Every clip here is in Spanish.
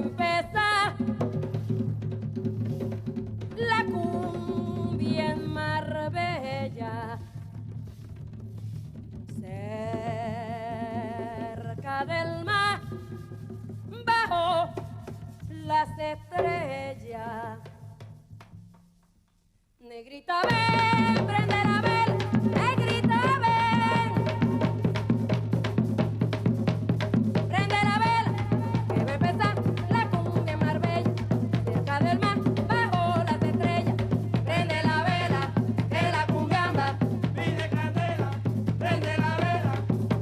empezar la cumbia en Marbella, cerca del mar, bajo las estrellas. Negrita, ven, prende la vela, negrita, ven, prende la vela, que va a empezar la cumbia en Marbella, cerca del mar, bajo las estrellas. Prende la vela, que la cumbia anda, pide candela, prende la vela,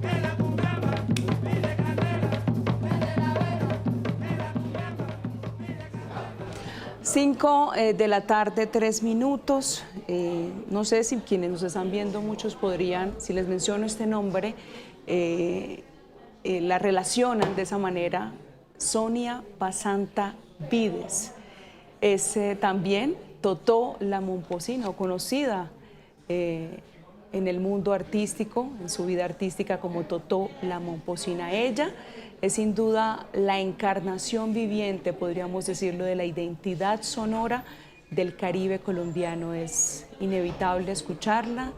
que la cumbia anda, pide candela, prende la vela, que la cumbia anda, pide candela. 5 de la tarde, 3 minutos. No sé si quienes nos están viendo, muchos podrían, si les menciono este nombre, la relacionan de esa manera. Sonia Basanta Vides. Es también Totó la Momposina, o conocida en el mundo artístico, en su vida artística, como Totó la Momposina. Ella es sin duda la encarnación viviente, podríamos decirlo, de la identidad sonora del Caribe colombiano. Es inevitable escucharla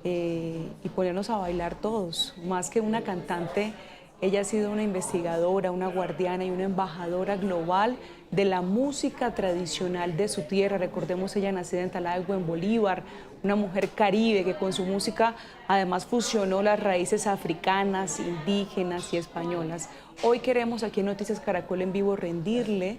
y ponernos a bailar todos. Más que una cantante, ella ha sido una investigadora, una guardiana y una embajadora global de la música tradicional de su tierra. Recordemos, ella nacida en Talagua, en Bolívar, una mujer caribe que con su música además fusionó las raíces africanas, indígenas y españolas. Hoy queremos aquí en Noticias Caracol en Vivo rendirle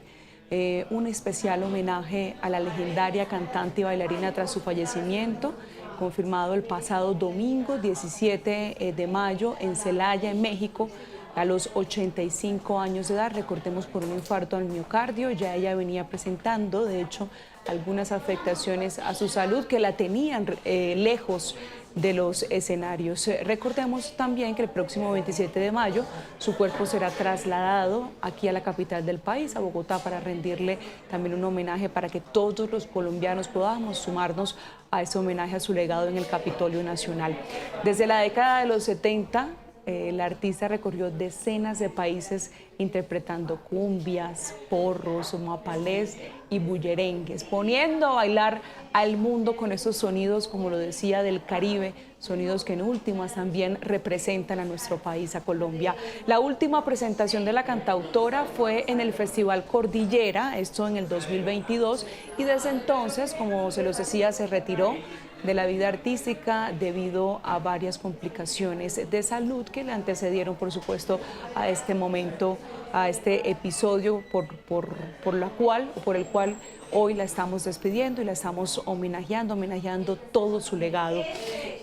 un especial homenaje a la legendaria cantante y bailarina tras su fallecimiento, confirmado el pasado domingo 17 de mayo en Celaya, en México, a los 85 años de edad. Recordemos, por un infarto al miocardio. Ya ella venía presentando, de hecho, algunas afectaciones a su salud que la tenían lejos de los escenarios. Recordemos también que el próximo 27 de mayo su cuerpo será trasladado aquí a la capital del país, a Bogotá, para rendirle también un homenaje, para que todos los colombianos podamos sumarnos a ese homenaje a su legado en el Capitolio Nacional. Desde la década de los 70, la artista recorrió decenas de países interpretando cumbias, porros, mapalés y bullerengues, poniendo a bailar al mundo con esos sonidos, como lo decía, del Caribe, sonidos que en últimas también representan a nuestro país, a Colombia. La última presentación de la cantautora fue en el Festival Cordillera, esto en el 2022, y desde entonces, como se los decía, se retiró de la vida artística debido a varias complicaciones de salud que le antecedieron, por supuesto, a este momento, a este episodio por el cual hoy la estamos despidiendo y la estamos homenajeando todo su legado.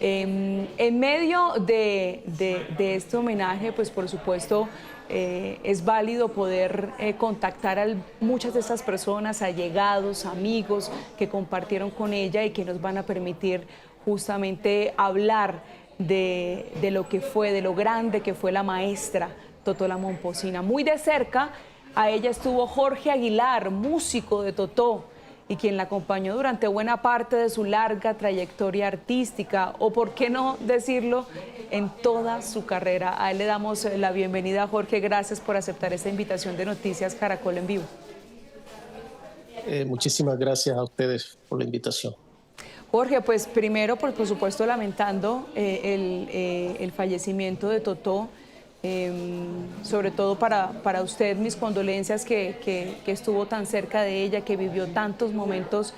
En medio de este homenaje, pues por supuesto, es válido poder contactar a muchas de estas personas, allegados, amigos que compartieron con ella y que nos van a permitir justamente hablar de lo que fue, de lo grande que fue la maestra Totó la Momposina. Muy de cerca a ella estuvo Jorge Aguilar, músico de Totó, y quien la acompañó durante buena parte de su larga trayectoria artística, o por qué no decirlo, en toda su carrera. A él le damos la bienvenida. Jorge, gracias por aceptar esta invitación de Noticias Caracol en Vivo. Muchísimas gracias a ustedes por la invitación. Jorge, pues primero, por supuesto, lamentando el fallecimiento de Totó. Sobre todo para usted, mis condolencias, que estuvo tan cerca de ella, que vivió tantos momentos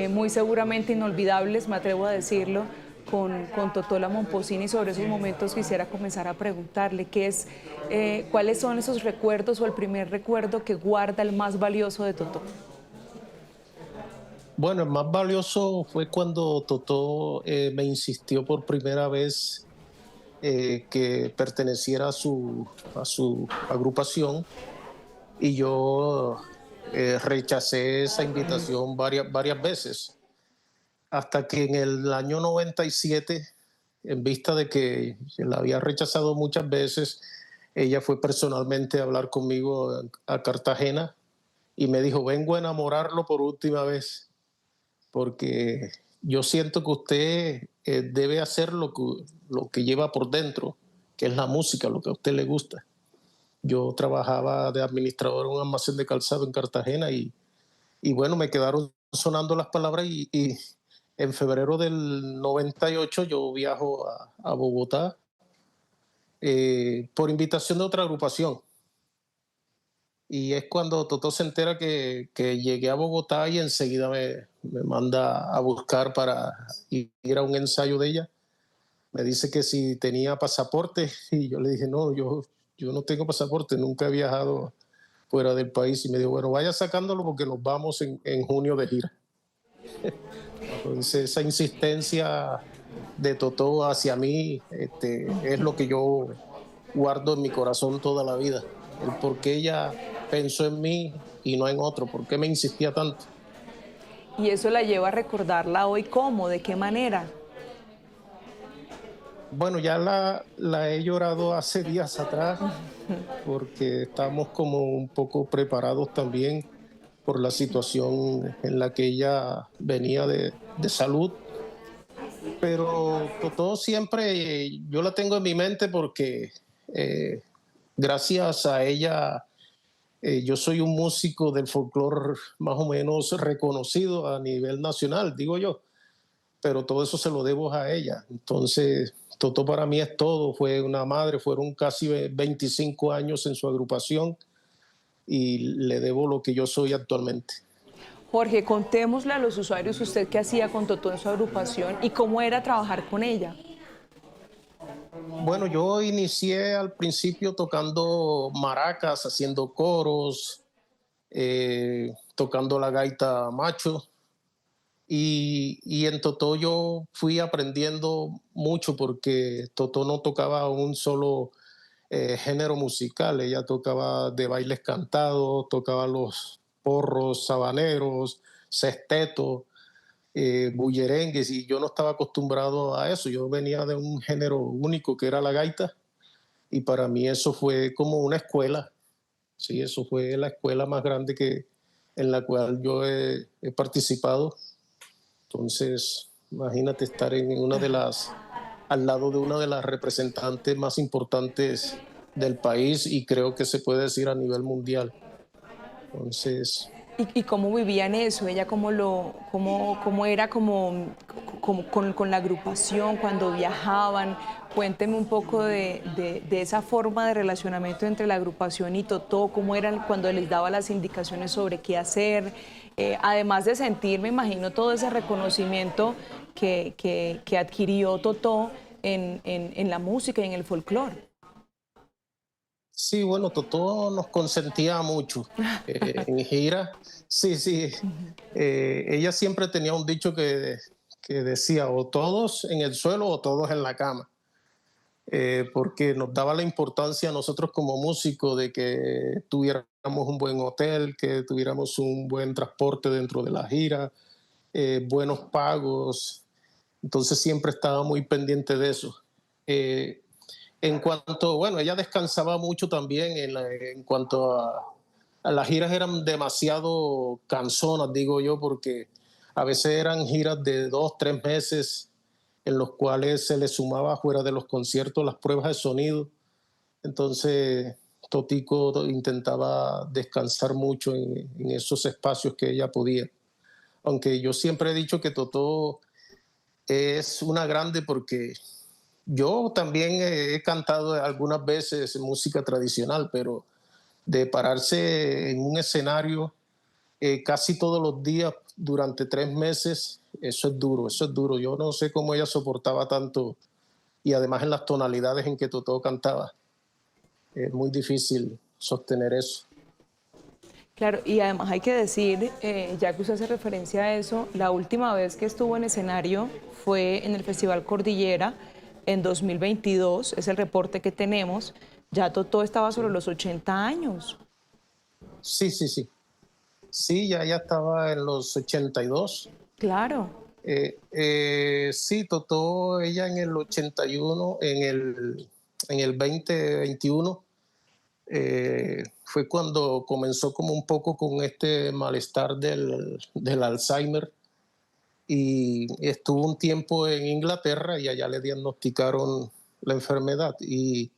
muy seguramente inolvidables, me atrevo a decirlo, con Totó la Momposina. Y sobre esos momentos quisiera comenzar a preguntarle cuáles son esos recuerdos, o el primer recuerdo que guarda, el más valioso de Totó. Bueno, el más valioso fue cuando Totó me insistió por primera vez que perteneciera a su agrupación, y yo rechacé esa invitación varias veces, hasta que en el año 97, en vista de que la había rechazado muchas veces, ella fue personalmente a hablar conmigo a Cartagena y me dijo: vengo a enamorarlo por última vez, porque yo siento que usted debe hacer lo que lleva por dentro, que es la música, lo que a usted le gusta. Yo trabajaba de administrador en un almacén de calzado en Cartagena y bueno, me quedaron sonando las palabras y en febrero del 98 yo viajo a Bogotá por invitación de otra agrupación. Y es cuando Totó se entera que llegué a Bogotá y enseguida me manda a buscar para ir a un ensayo de ella. Me dice que si tenía pasaporte y yo le dije, no, yo no tengo pasaporte, nunca he viajado fuera del país. Y me dijo, bueno, vaya sacándolo porque nos vamos en junio de gira. Entonces esa insistencia de Totó hacia mí es lo que yo guardo en mi corazón toda la vida. El por qué ella pensó en mí y no en otro, por qué me insistía tanto. Y eso la lleva a recordarla hoy cómo, de qué manera. Bueno, ya la he llorado hace días atrás porque estamos como un poco preparados también por la situación en la que ella venía de salud. Pero Totó siempre yo la tengo en mi mente porque eh, gracias a ella yo soy un músico del folclore más o menos reconocido a nivel nacional, digo yo, pero todo eso se lo debo a ella. Entonces, Totó para mí es todo, fue una madre, fueron casi 25 años en su agrupación y le debo lo que yo soy actualmente. Jorge, contémosle a los usuarios usted qué hacía con Totó en su agrupación y cómo era trabajar con ella. Bueno, yo inicié al principio tocando maracas, haciendo coros, tocando la gaita macho. Y en Totó yo fui aprendiendo mucho porque Totó no tocaba un solo género musical, ella tocaba de bailes cantados, tocaba los porros, sabaneros, sestetos, bullerengues, y yo no estaba acostumbrado a eso, yo venía de un género único que era la gaita, y para mí eso fue como una escuela, sí, eso fue la escuela más grande en la cual yo he participado. Entonces, imagínate estar en una de al lado de una de las representantes más importantes del país y creo que se puede decir a nivel mundial. Entonces, Y cómo vivían eso, ella cómo era con la agrupación cuando viajaban. Cuénteme un poco de esa forma de relacionamiento entre la agrupación y Totó, cómo eran cuando les daba las indicaciones sobre qué hacer, además de sentir, me imagino, todo ese reconocimiento que adquirió Totó en la música y en el folclore. sí, bueno, Totó nos consentía mucho en gira. Sí, sí. Ella siempre tenía un dicho que decía o todos en el suelo o todos en la cama. Porque nos daba la importancia a nosotros como músicos de que tuviéramos un buen hotel, que tuviéramos un buen transporte dentro de la gira, buenos pagos. Entonces siempre estaba muy pendiente de eso. Eh, en cuanto, bueno, ella descansaba mucho también en cuanto a las giras eran demasiado cansonas, digo yo, porque a veces eran giras de 2, 3 meses en los cuales se le sumaba fuera de los conciertos las pruebas de sonido. Entonces, Totico intentaba descansar mucho en esos espacios que ella podía. Aunque yo siempre he dicho que Totó es una grande porque yo también he cantado algunas veces música tradicional, pero de pararse en un escenario casi todos los días durante 3 meses, eso es duro, eso es duro. Yo no sé cómo ella soportaba tanto y además en las tonalidades en que Totó cantaba. Es muy difícil sostener eso. Claro, y además hay que decir, ya que usted hace referencia a eso, la última vez que estuvo en escenario fue en el Festival Cordillera en 2022, es el reporte que tenemos. Ya Totó estaba sobre los 80 años. Sí, sí, sí. Sí, ya estaba en los 82. Claro. Sí, Totó ella en el 81, en el 2021, fue cuando comenzó como un poco con este malestar del Alzheimer y estuvo un tiempo en Inglaterra y allá le diagnosticaron la enfermedad. Y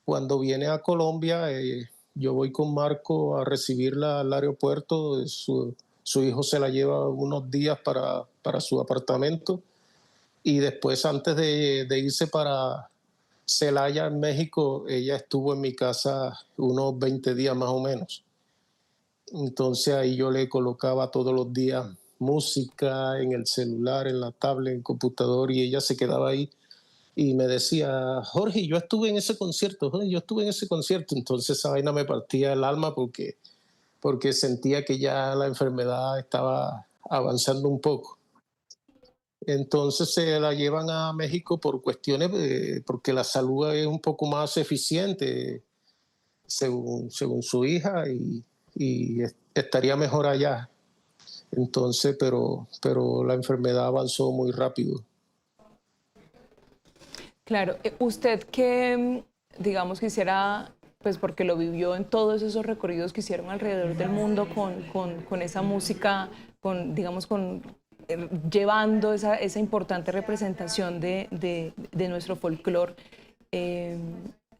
Cuando viene a Colombia, yo voy con Marco a recibirla al aeropuerto. Su hijo se la lleva unos días para su apartamento y después, antes de irse para Celaya, en México, ella estuvo en mi casa unos 20 días más o menos. Entonces ahí yo le colocaba todos los días música en el celular, en la tablet, en el computador, y ella se quedaba ahí y me decía, Jorge, yo estuve en ese concierto, Jorge, yo estuve en ese concierto. Entonces esa vaina me partía el alma porque sentía que ya la enfermedad estaba avanzando un poco. Entonces se la llevan a México por cuestiones, porque la salud es un poco más eficiente, según su hija, y estaría mejor allá. Entonces, pero la enfermedad avanzó muy rápido. Claro, usted que, digamos, quisiera, pues porque lo vivió en todos esos recorridos que hicieron alrededor del mundo con esa música, digamos, llevando esa importante representación de nuestro folclore. eh,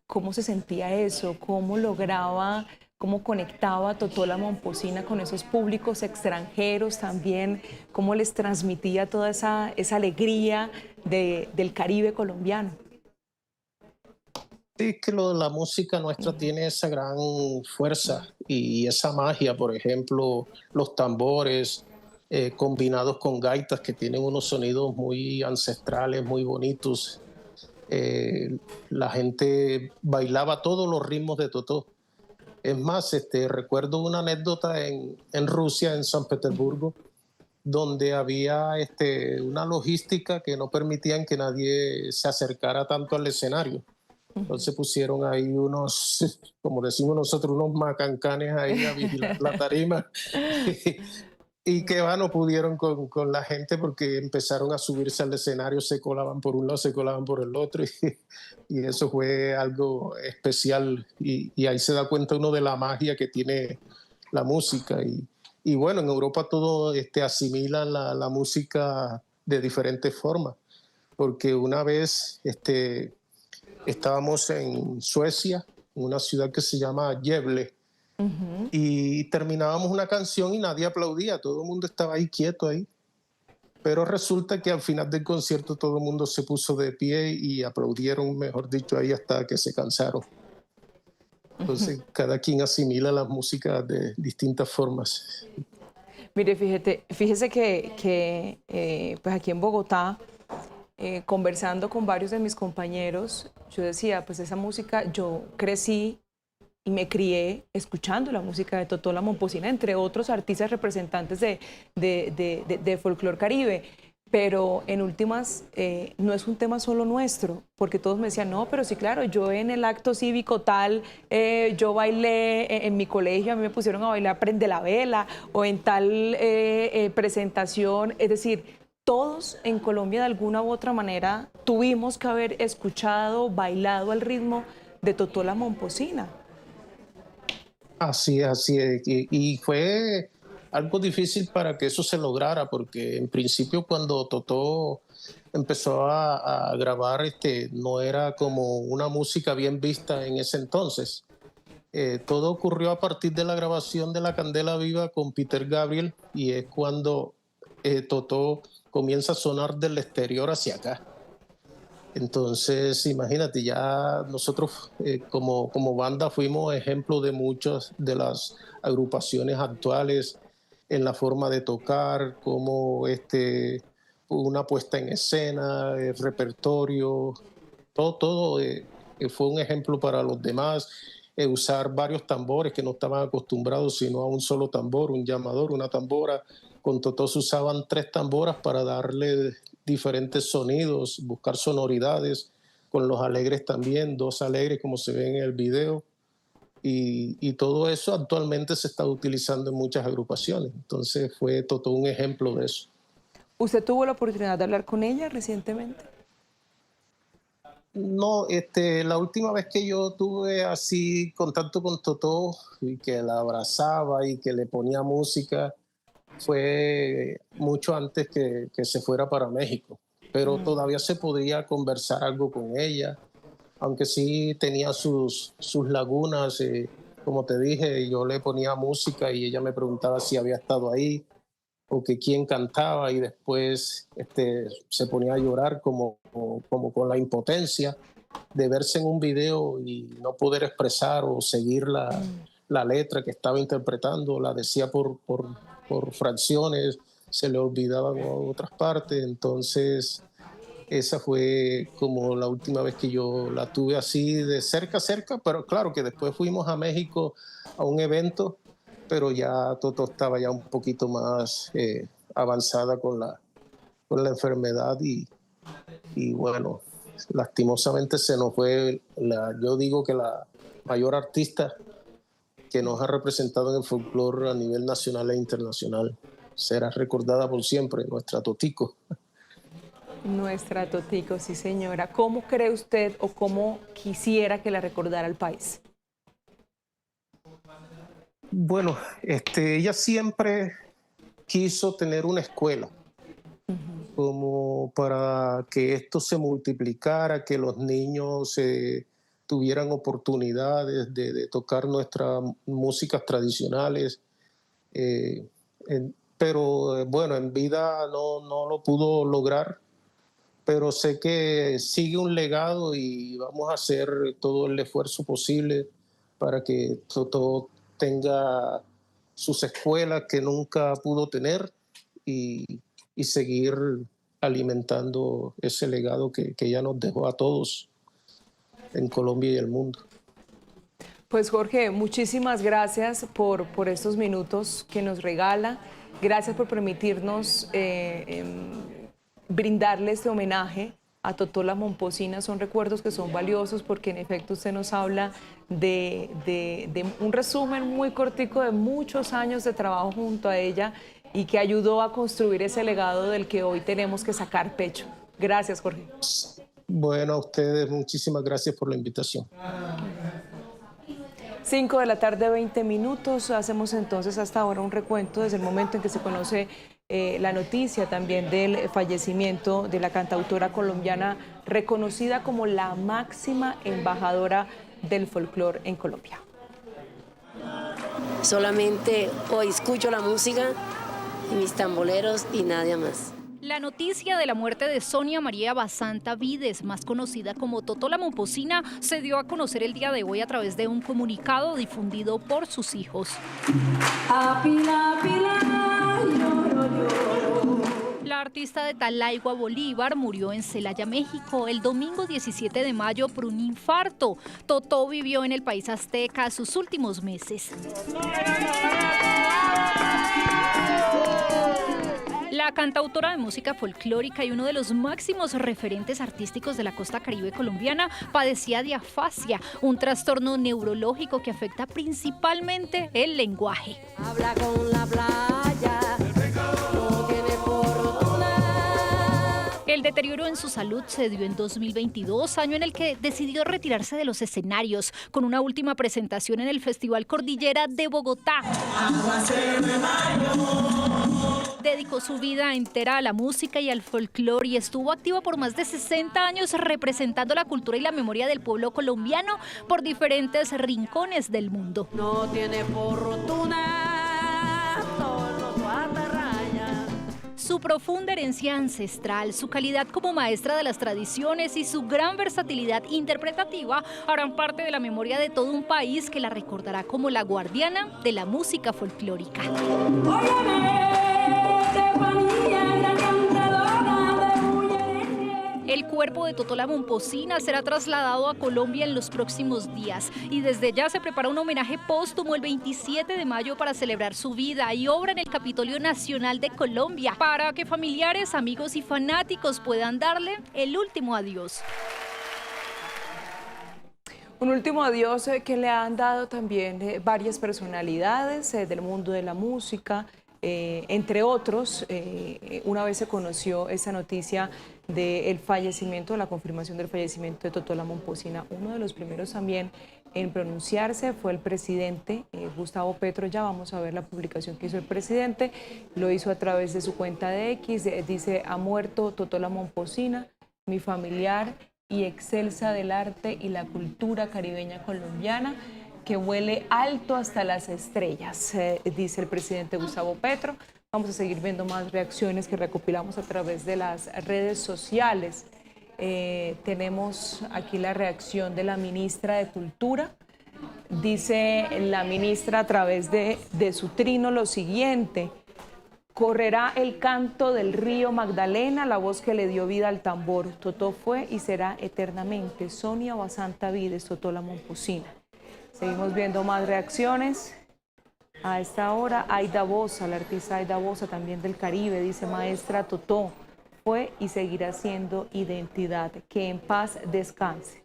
¿Cómo se sentía eso? ¿Cómo lograba, cómo conectaba Totó la Momposina con esos públicos extranjeros también? ¿Cómo les transmitía toda esa alegría del Caribe colombiano? Sí, es que la música nuestra tiene esa gran fuerza y esa magia. Por ejemplo, los tambores combinados con gaitas que tienen unos sonidos muy ancestrales, muy bonitos. La gente bailaba todos los ritmos de Totó. Es más, recuerdo una anécdota en Rusia, en San Petersburgo, donde había una logística que no permitían que nadie se acercara tanto al escenario. Entonces pusieron ahí unos, como decimos nosotros, unos macancanes ahí a vigilar la tarima. Y que va, no pudieron con la gente porque empezaron a subirse al escenario, se colaban por un lado, se colaban por el otro, y eso fue algo especial, y ahí se da cuenta uno de la magia que tiene la música. Y bueno, en Europa todo asimila la música de diferentes formas, porque una vez estábamos en Suecia, en una ciudad que se llama Gävle, y terminábamos una canción y nadie aplaudía, todo el mundo estaba ahí quieto ahí. Pero resulta que al final del concierto todo el mundo se puso de pie y aplaudieron, mejor dicho, ahí hasta que se cansaron. Entonces, cada quien asimila las músicas de distintas formas. Mire, fíjese pues aquí en Bogotá, conversando con varios de mis compañeros, yo decía, pues esa música, yo crecí y me crié escuchando la música de Totó la Momposina, entre otros artistas representantes de folclore caribe. Pero en últimas, no es un tema solo nuestro, porque todos me decían, no, pero sí, claro, yo en el acto cívico tal, yo bailé en mi colegio, a mí me pusieron a bailar Prende la Vela, o en tal presentación. Es decir, todos en Colombia de alguna u otra manera tuvimos que haber escuchado, bailado al ritmo de Totó la Momposina. Así es, así es. Y fue algo difícil para que eso se lograra, porque en principio cuando Totó empezó a grabar, no era como una música bien vista en ese entonces. Todo ocurrió a partir de la grabación de La Candela Viva con Peter Gabriel, y es cuando Totó comienza a sonar del exterior hacia acá. Entonces, imagínate, ya nosotros como banda fuimos ejemplo de muchas de las agrupaciones actuales en la forma de tocar, como una puesta en escena, el repertorio, todo fue un ejemplo para los demás. Usar varios tambores que no estaban acostumbrados sino a un solo tambor, un llamador, una tambora. Con Totó se usaban 3 tamboras para darle diferentes sonidos, buscar sonoridades. Con los alegres también, 2 alegres como se ve en el video. Y todo eso actualmente se está utilizando en muchas agrupaciones. Entonces fue Totó un ejemplo de eso. ¿Usted tuvo la oportunidad de hablar con ella recientemente? No, la última vez que yo tuve así contacto con Totó y que la abrazaba y que le ponía música fue mucho antes que se fuera para México, pero todavía se podía conversar algo con ella. aunque sí tenía sus lagunas. Como te dije, yo le ponía música y ella me preguntaba si había estado ahí o que quién cantaba, y después se ponía a llorar como con la impotencia de verse en un video y no poder expresar o seguir la letra que estaba interpretando. La decía por fracciones, se le olvidaban otras partes. Entonces esa fue como la última vez que yo la tuve así de cerca, pero claro que después fuimos a México a un evento, pero ya Toto estaba ya un poquito más avanzada con la enfermedad, y bueno, lastimosamente se nos fue, yo digo que la mayor artista que nos ha representado en el folclore a nivel nacional e internacional. Será recordada por siempre, nuestra Totico. Nuestra Totico, sí señora. ¿Cómo cree usted o cómo quisiera que la recordara el país? Bueno, ella siempre quiso tener una escuela, como para que esto se multiplicara, que los niños tuvieran oportunidades de tocar nuestras músicas tradicionales. Pero bueno, en vida no lo pudo lograr, pero sé que sigue un legado y vamos a hacer todo el esfuerzo posible para que Toto tenga sus escuelas que nunca pudo tener, y seguir alimentando ese legado que ella nos dejó a todos en Colombia y el mundo. Pues Jorge, muchísimas gracias por estos minutos que nos regala. Gracias por permitirnos brindarle este homenaje a Totó la Momposina. Son recuerdos que son valiosos porque en efecto usted nos habla de un resumen muy cortico de muchos años de trabajo junto a ella y que ayudó a construir ese legado del que hoy tenemos que sacar pecho. Gracias, Jorge. Bueno, a ustedes muchísimas gracias por la invitación. 5 de la tarde, 20 minutos. Hacemos entonces hasta ahora un recuento desde el momento en que se conoce la noticia también del fallecimiento de la cantautora colombiana reconocida como la máxima embajadora del folclore en Colombia. Solamente hoy escucho la música y mis tamboleros y nadie más. La noticia de la muerte de Sonia María Basanta Vides, más conocida como Totó la Momposina, se dio a conocer el día de hoy a través de un comunicado difundido por sus hijos. La artista de Talaigua, Bolívar, murió en Celaya, México, el domingo 17 de mayo por un infarto. Totó vivió en el país azteca sus últimos meses. La cantautora de música folclórica y uno de los máximos referentes artísticos de la costa caribe colombiana padecía de afasia, un trastorno neurológico que afecta principalmente el lenguaje. Habla con la playa, no tiene fortuna. El deterioro en su salud se dio en 2022, año en el que decidió retirarse de los escenarios, con una última presentación en el Festival Cordillera de Bogotá. Dedicó su vida entera a la música y al folclore y estuvo activa por más de 60 años representando la cultura y la memoria del pueblo colombiano por diferentes rincones del mundo. No tiene fortuna, solo su atarraya. Su profunda herencia ancestral, su calidad como maestra de las tradiciones y su gran versatilidad interpretativa harán parte de la memoria de todo un país que la recordará como la guardiana de la música folclórica. El cuerpo de Totó la Momposina será trasladado a Colombia en los próximos días y desde ya se prepara un homenaje póstumo el 27 de mayo para celebrar su vida y obra en el Capitolio Nacional de Colombia para que familiares, amigos y fanáticos puedan darle el último adiós. Un último adiós que le han dado también varias personalidades del mundo de la música. Entre otros, una vez se conoció esa noticia del fallecimiento, la confirmación del fallecimiento de Totó la Momposina. Uno de los primeros también en pronunciarse fue el presidente Gustavo Petro. Ya vamos a ver la publicación que hizo el presidente. Lo hizo a través de su cuenta de X. Dice: ha muerto Totó la Momposina, mi familiar y excelsa del arte y la cultura caribeña colombiana, que vuele alto hasta las estrellas, dice el presidente Gustavo Petro. Vamos a seguir viendo más reacciones que recopilamos a través de las redes sociales. Tenemos aquí la reacción de la ministra de Cultura. Dice la ministra a través de su trino lo siguiente: correrá el canto del río Magdalena, la voz que le dio vida al tambor. Totó fue y será eternamente. Sonia Basanta Vides, Totó la Momposina. Seguimos viendo más reacciones. A esta hora, Aida Boza, la artista Aida Boza, también del Caribe, dice: maestra Totó fue y seguirá siendo identidad. Que en paz descanse.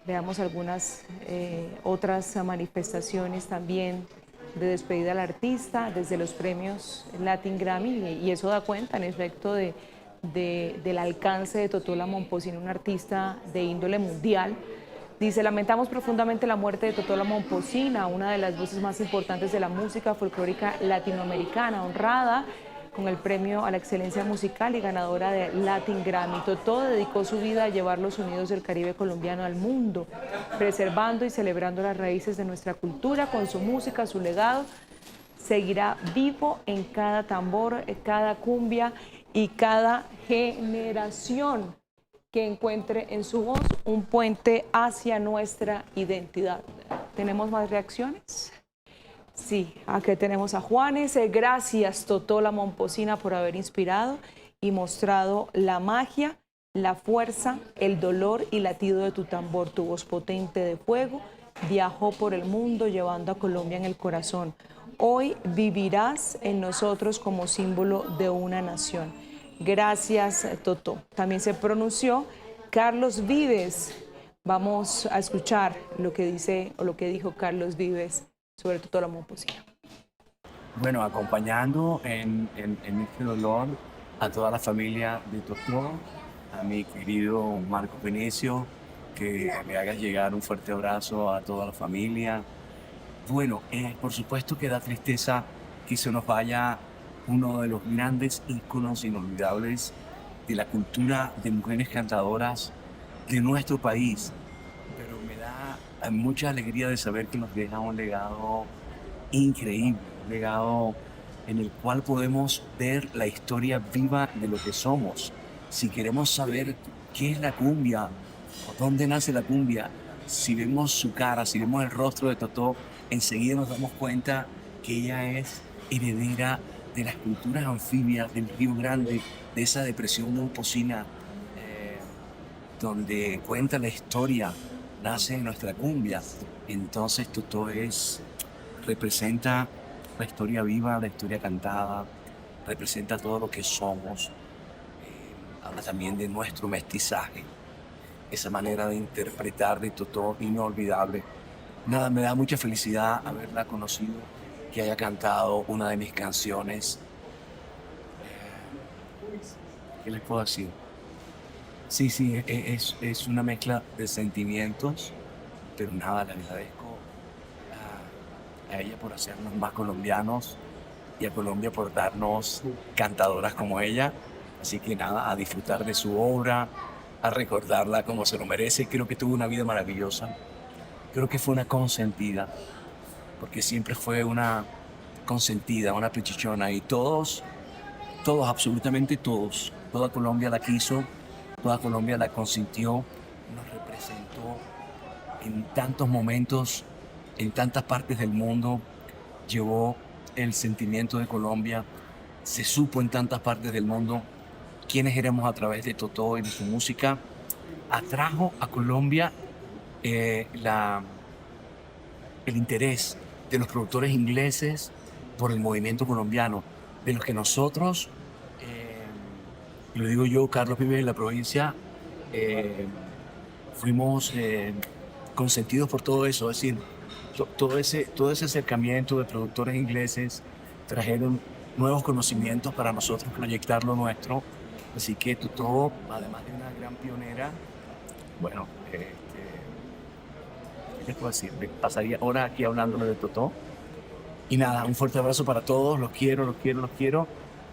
Veamos algunas otras manifestaciones también de despedida al artista desde los premios Latin Grammy, y eso da cuenta en efecto del alcance de Totó la Momposina, un artista de índole mundial. Dice: lamentamos profundamente la muerte de Totó la Momposina, una de las voces más importantes de la música folclórica latinoamericana, honrada con el premio a la excelencia musical y ganadora de Latin Grammy. Totó dedicó su vida a llevar los sonidos del Caribe colombiano al mundo, preservando y celebrando las raíces de nuestra cultura. Con su música, su legado seguirá vivo en cada tambor, cada cumbia y cada generación que encuentre en su voz un puente hacia nuestra identidad. ¿Tenemos más reacciones? Sí, aquí tenemos a Juanes. Gracias, Totó la Momposina, por haber inspirado y mostrado la magia, la fuerza, el dolor y latido de tu tambor. Tu voz potente de fuego viajó por el mundo llevando a Colombia en el corazón. Hoy vivirás en nosotros como símbolo de una nación. Gracias, Totó. También se pronunció Carlos Vives. Vamos a escuchar lo que dice o lo que dijo Carlos Vives sobre Totó la Momposina. Bueno, acompañando en este dolor a toda la familia de Totó, a mi querido Marco Venecio, que me hagas llegar un fuerte abrazo a toda la familia. Bueno, por supuesto que da tristeza que se nos vaya uno de los grandes íconos inolvidables de la cultura de mujeres cantadoras de nuestro país, pero me da mucha alegría de saber que nos deja un legado increíble, un legado en el cual podemos ver la historia viva de lo que somos. Si queremos saber qué es la cumbia, o dónde nace la cumbia, si vemos su cara, si vemos el rostro de Totó, enseguida nos damos cuenta que ella es heredera de las culturas anfibias del Río Grande, de esa depresión momposina, donde cuenta la historia, nace nuestra cumbia. Entonces Totó representa la historia viva, la historia cantada, representa todo lo que somos. Habla también de nuestro mestizaje, esa manera de interpretar de Totó inolvidable. Nada, me da mucha felicidad haberla conocido, que haya cantado una de mis canciones. ¿Qué les puedo decir? Sí, es una mezcla de sentimientos, pero nada, le agradezco a ella por hacernos más colombianos y a Colombia por darnos cantadoras como ella. Así que nada, a disfrutar de su obra, a recordarla como se lo merece. Creo que tuvo una vida maravillosa. Creo que fue una consentida, porque siempre fue una consentida, una pechichona, y todos, absolutamente todos, toda Colombia la quiso, toda Colombia la consintió, nos representó en tantos momentos, en tantas partes del mundo, llevó el sentimiento de Colombia, se supo en tantas partes del mundo quiénes éramos a través de Totó y de su música. Atrajo a Colombia el interés de los productores ingleses por el movimiento colombiano, de los que nosotros, y lo digo yo, Carlos Vives de la provincia, fuimos consentidos por todo eso. Es decir, todo ese acercamiento de productores ingleses trajeron nuevos conocimientos para nosotros proyectar lo nuestro. Así que Totó, además de una gran pionera, bueno, ¿qué les puedo decir? Me pasaría horas aquí hablándole de Totó. Y nada, un fuerte abrazo para todos, los quiero.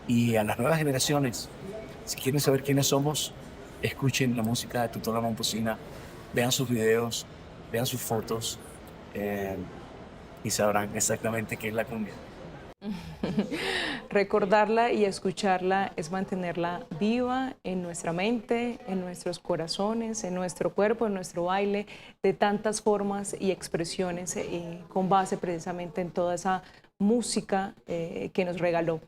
Y a las nuevas generaciones, si quieren saber quiénes somos, escuchen la música de Totó La Momposina, vean sus videos, vean sus fotos y sabrán exactamente qué es la cumbia. Recordarla y escucharla es mantenerla viva en nuestra mente, en nuestros corazones, en nuestro cuerpo, en nuestro baile, de tantas formas y expresiones, con base precisamente en toda esa música que nos regaló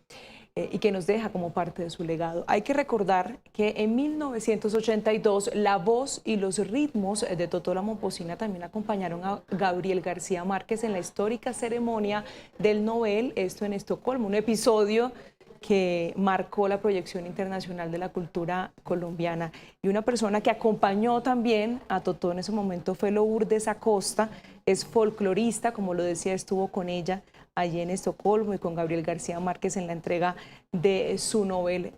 y que nos deja como parte de su legado. Hay que recordar que en 1982 la voz y los ritmos de Totó La Momposina también acompañaron a Gabriel García Márquez en la histórica ceremonia del Nobel, esto en Estocolmo, un episodio que marcó la proyección internacional de la cultura colombiana. Y una persona que acompañó también a Totó en ese momento fue Lourdes Acosta, es folclorista, como lo decía, estuvo con ella allí en Estocolmo y con Gabriel García Márquez en la entrega de su Nobel.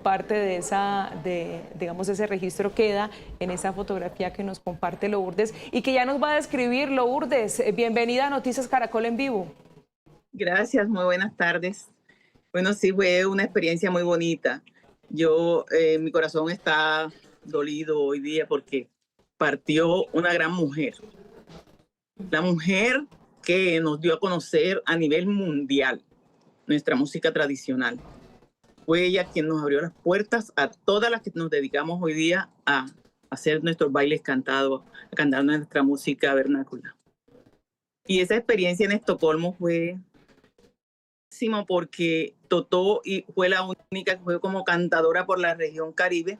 Parte de digamos, ese registro queda en esa fotografía que nos comparte Lourdes y que ya nos va a describir. Lourdes, bienvenida a Noticias Caracol en Vivo. Gracias, muy buenas tardes. Bueno, sí, fue una experiencia muy bonita. Mi corazón está dolido hoy día porque partió una gran mujer. La mujer que nos dio a conocer a nivel mundial nuestra música tradicional. Fue ella quien nos abrió las puertas a todas las que nos dedicamos hoy día a hacer nuestros bailes cantados, a cantar nuestra música vernácula. Y esa experiencia en Estocolmo fue porque Totó fue la única que fue como cantadora por la región Caribe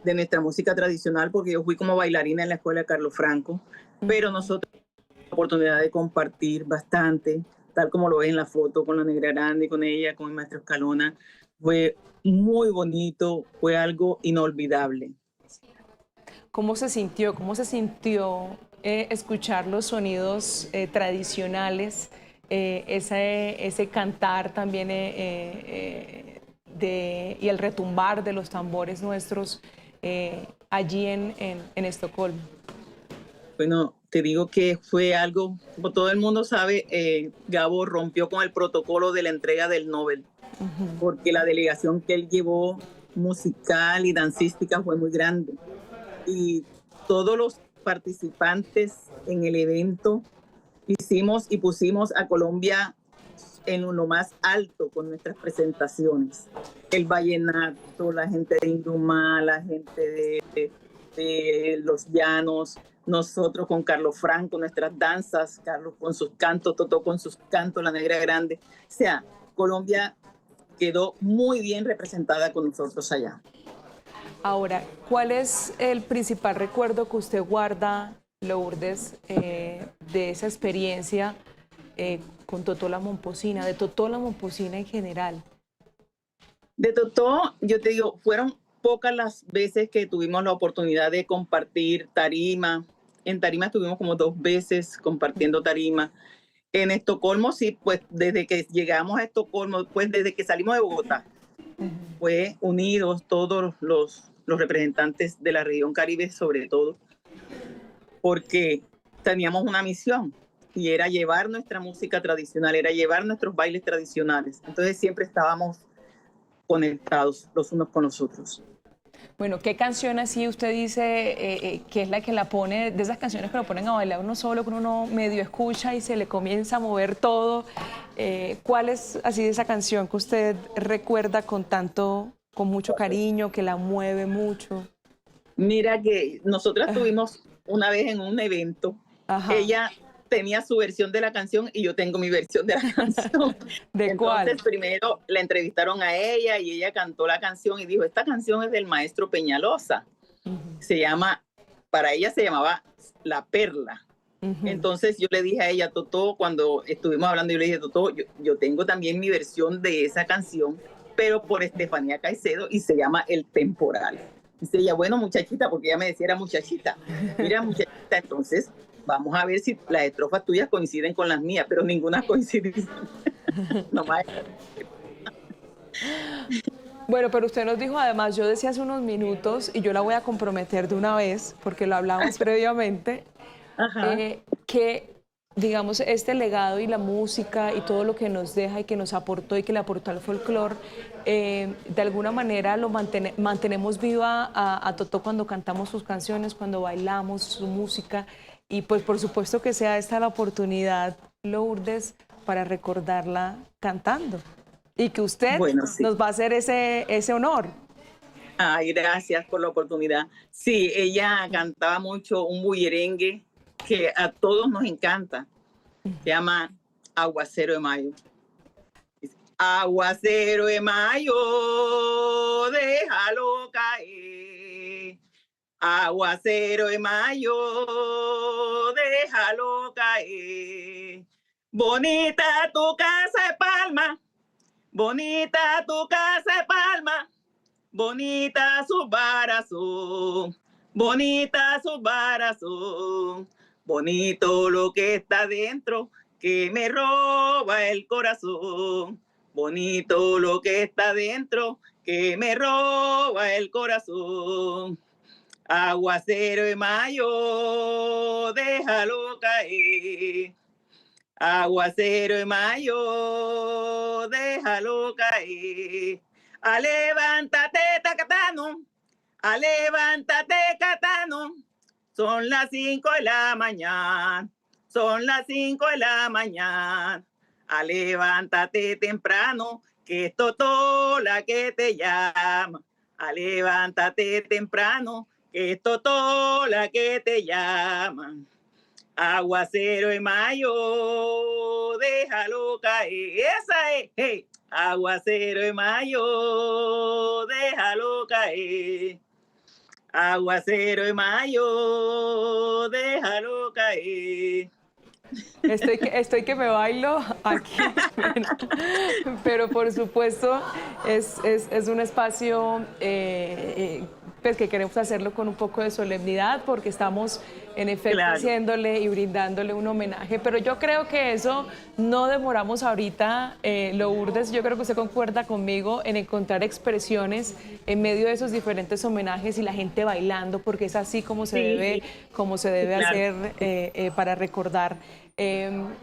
de nuestra música tradicional, porque yo fui como bailarina en la escuela de Carlos Franco, pero nosotros tuvimos la oportunidad de compartir bastante, tal como lo ves en la foto con la Negra Grande, con ella, con el maestro Escalona. Fue muy bonito, fue algo inolvidable. ¿Cómo se sintió? ¿Cómo se sintió escuchar los sonidos tradicionales? Ese cantar también y el retumbar de los tambores nuestros allí en Estocolmo. Bueno, te digo que fue algo, como todo el mundo sabe, Gabo rompió con el protocolo de la entrega del Nobel, porque la delegación que él llevó musical y dancística fue muy grande. Y todos los participantes en el evento hicimos y pusimos a Colombia en lo más alto con nuestras presentaciones. El vallenato, la gente de Indumá, la gente de Los Llanos, nosotros con Carlos Franco, nuestras danzas, Carlos con sus cantos, Totó con sus cantos, la Negra Grande. O sea, Colombia quedó muy bien representada con nosotros allá. Ahora, ¿cuál es el principal recuerdo que usted guarda, Lourdes, de esa experiencia con Totó La Momposina, de Totó La Momposina en general? De Totó, yo te digo, fueron pocas las veces que tuvimos la oportunidad de compartir tarima. En tarima estuvimos como 2 veces compartiendo tarima. En Estocolmo, sí, pues desde que llegamos a Estocolmo, pues desde que salimos de Bogotá, fue unidos todos los representantes de la región Caribe, sobre todo, porque teníamos una misión y era llevar nuestra música tradicional, era llevar nuestros bailes tradicionales. Entonces siempre estábamos conectados los unos con los otros. Bueno, ¿qué canción así usted dice que es la que la pone, de esas canciones que lo ponen a bailar uno solo, que uno medio escucha y se le comienza a mover todo? ¿Cuál es así de esa canción que usted recuerda con mucho cariño, que la mueve mucho? Mira que nosotras tuvimos una vez en un evento, ella tenía su versión de la canción y yo tengo mi versión de la canción. ¿De cuál? Entonces primero la entrevistaron a ella y ella cantó la canción y dijo, esta canción es del maestro Peñalosa. Para ella se llamaba La Perla. Entonces yo le dije a ella, Totó, cuando estuvimos hablando, yo le dije, Totó, yo tengo también mi versión de esa canción, pero por Estefanía Caicedo y se llama El Temporal. Dice ella, bueno, muchachita, porque ella me decía era muchachita. Mira, muchachita, entonces vamos a ver si las estrofas tuyas coinciden con las mías, pero ninguna coincide. Nomás. Bueno, pero usted nos dijo además, yo decía hace unos minutos, y yo la voy a comprometer de una vez, porque lo hablamos previamente, que digamos, este legado y la música y todo lo que nos deja y que nos aportó y que le aportó al folclore, de alguna manera lo mantenemos viva a Totó cuando cantamos sus canciones, cuando bailamos su música y pues por supuesto que sea esta la oportunidad, Lourdes, para recordarla cantando y que usted Bueno, sí. nos va a hacer ese honor. Ay, gracias por la oportunidad. Sí, ella cantaba mucho un bullerengue que a todos nos encanta. Se llama Aguacero de Mayo. Dice, Aguacero de Mayo, déjalo caer. Aguacero de Mayo, déjalo caer. Bonita tu casa de palma, bonita tu casa de palma. Bonita su barazón, bonita su barazón, bonito lo que está dentro que me roba el corazón, bonito lo que está dentro que me roba el corazón. Aguacero de mayo, déjalo caer. Aguacero de mayo, déjalo caer. Levántate, Tacatano, levántate, Catano. Son las 5 de la mañana, son las 5 de la mañana. Levántate temprano, que es Totó la que te llama. Levántate temprano, que es Totó la que te llama. Aguacero de mayo, déjalo caer. Esa es, hey. Aguacero de mayo, déjalo caer. Aguacero de mayo, déjalo caer. Estoy que me bailo aquí, pero por supuesto es un espacio pues que queremos hacerlo con un poco de solemnidad porque estamos en efecto haciéndole y brindándole un homenaje, pero yo creo que eso no demoramos ahorita, Lourdes, yo creo que usted concuerda conmigo en encontrar expresiones en medio de esos diferentes homenajes y la gente bailando, porque es así como se debe hacer para recordar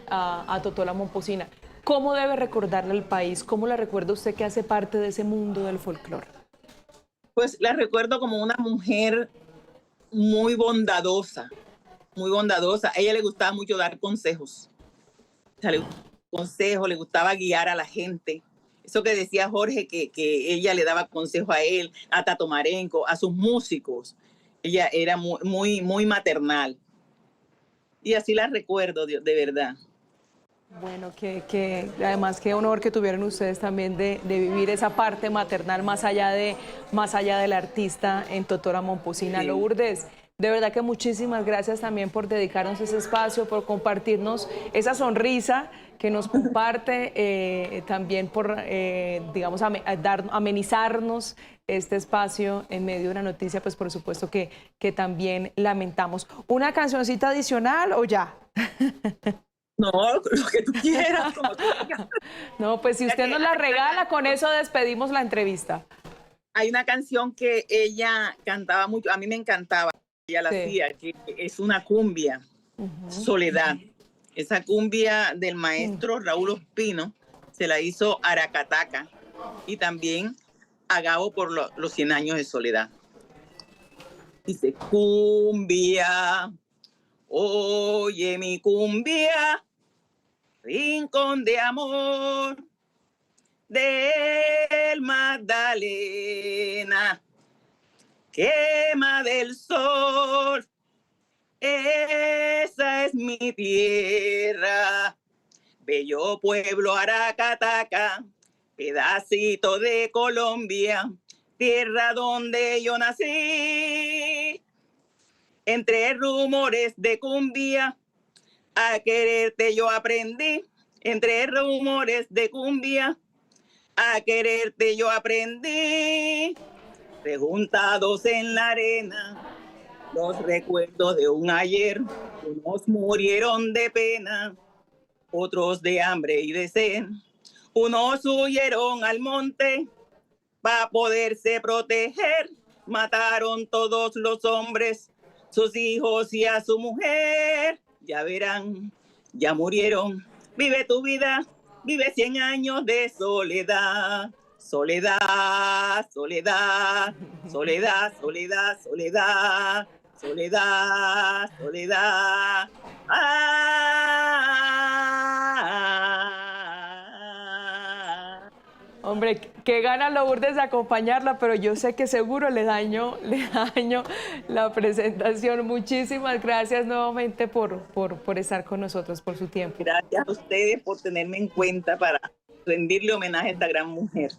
a Totó la Momposina. ¿Cómo debe recordarle al país? ¿Cómo la recuerda usted que hace parte de ese mundo del folclore? Pues la recuerdo como una mujer muy bondadosa, muy bondadosa. A ella le gustaba mucho dar consejos. O sea, le gustaba guiar a la gente. Eso que decía Jorge, que ella le daba consejos a él, a Tato Marenco, a sus músicos. Ella era muy maternal. Y así la recuerdo, de verdad. Bueno, que además qué honor que tuvieron ustedes también de vivir esa parte maternal más allá del artista en Totó la Momposina. Sí. Lourdes, de verdad que muchísimas gracias también por dedicarnos ese espacio, por compartirnos esa sonrisa que nos comparte, también por, digamos, amenizarnos este espacio en medio de una noticia, pues por supuesto que también lamentamos. ¿Una cancioncita adicional o ya? No, lo que tú quieras. Como tú quieras. No, pues si usted nos la regala, con eso despedimos la entrevista. Hay una canción que ella cantaba mucho, a mí me encantaba, ella la hacía, que es una cumbia, Soledad. Esa cumbia del maestro Raúl Ospino se la hizo Aracataca y también a Gabo por los 100 años de soledad. Dice, cumbia, oye mi cumbia, rincón de amor del Magdalena, quema del sol, esa es mi tierra, bello pueblo Aracataca, pedacito de Colombia, tierra donde yo nací. Entre rumores de cumbia, a quererte yo aprendí. Entre rumores de cumbia, a quererte yo aprendí. Preguntados en la arena, los recuerdos de un ayer. Unos murieron de pena, otros de hambre y de sed. Unos huyeron al monte para poderse proteger. Mataron todos los hombres, sus hijos y a su mujer. Ya verán ya murieron. Vive tu vida, vive 100 años de soledad. Soledad, soledad, soledad, soledad, soledad, soledad, soledad. Hombre, qué gana Lourdes de acompañarla, pero yo sé que seguro le daño la presentación. Muchísimas gracias nuevamente por estar con nosotros, por su tiempo. Gracias a ustedes por tenerme en cuenta para rendirle homenaje a esta gran mujer.